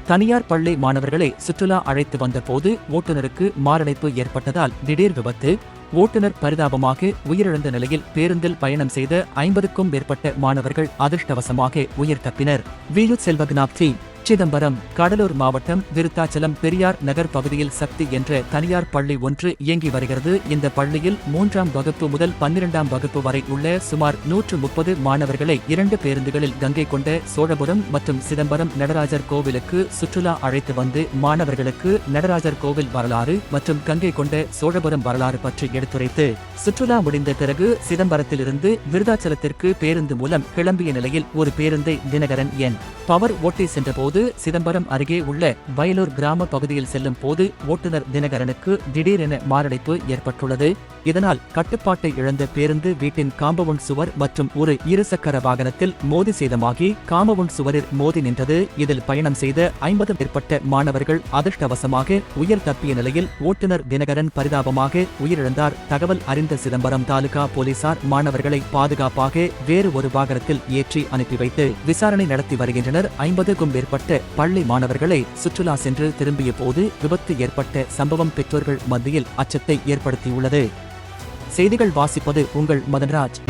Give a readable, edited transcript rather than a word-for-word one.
தனியார் பள்ளி மாணவர்களை சுற்றுலா அழைத்து வந்தபோது ஓட்டுநருக்கு மாரடைப்பு ஏற்பட்டதால் திடீர் விபத்து. ஓட்டுநர் பரிதாபமாக உயிரிழந்த நிலையில் பேருந்தில் பயணம் செய்த 50க்கும் மேற்பட்ட மாணவர்கள் அதிர்ஷ்டவசமாக உயிர் தப்பினர். வியு செல்வகநாத் சிதம்பரம். கடலூர் மாவட்டம் விருத்தாச்சலம் பெரியார் நகர் பகுதியில் சக்தி என்ற தனியார் பள்ளி ஒன்று இயங்கி வருகிறது. இந்த பள்ளியில் 3ஆம் வகுப்பு முதல் 12ஆம் வகுப்பு வரை உள்ள சுமார் 130 மாணவர்களை 2 பேருந்துகளில் கங்கை கொண்ட சோழபுரம் மற்றும் சிதம்பரம் நடராஜர் கோவிலுக்கு சுற்றுலா அழைத்து வந்து மாணவர்களுக்கு நடராஜர் கோவில் வரலாறு மற்றும் கங்கை கொண்ட சோழபுரம் வரலாறு பற்றி எடுத்துரைத்து சுற்றுலா முடிந்த பிறகு சிதம்பரத்திலிருந்து விருத்தாச்சலத்திற்கு பேருந்து மூலம் கிளம்பிய நிலையில் ஒரு பேருந்தை தினகரன் என் பவர் ஓட்டி சென்றபோது சிதம்பரம் அருகே உள்ள வயலூர் கிராம பகுதியில் செல்லும் போது ஓட்டுநர் தினகரனுக்கு திடீரென மாரடைப்பு ஏற்பட்டுள்ளது. இதனால் கட்டுப்பாட்டை இழந்த பேருந்து வீட்டின் காம்பவுண்ட் சுவர் மற்றும் ஒரு இருசக்கர வாகனத்தில் மோதி சேதமாகி காம்பவுண்ட் சுவரில் மோதி நின்றது. இதில் பயணம் செய்த 50 மேற்பட்ட மாணவர்கள் அதிர்ஷ்டவசமாக உயிர் தப்பிய நிலையில் ஓட்டுநர் தினகரன் பரிதாபமாக உயிரிழந்தார். தகவல் அறிந்த சிதம்பரம் தாலுகா போலீசார் மாணவர்களை பாதுகாப்பாக வேறு ஒரு வாகனத்தில் ஏற்றி அனுப்பி வைத்து விசாரணை நடத்தி வருகின்றனர். 50க்கும் மேற்பட்ட பள்ளி மாணவர்களை சுற்றுலா சென்று திரும்பிய போது விபத்து ஏற்பட்ட சம்பவம் பெற்றோர்கள் மத்தியில் அச்சத்தை ஏற்படுத்தியுள்ளது. செய்திகள் வாசிப்பது உங்கள் மதன்ராஜ்.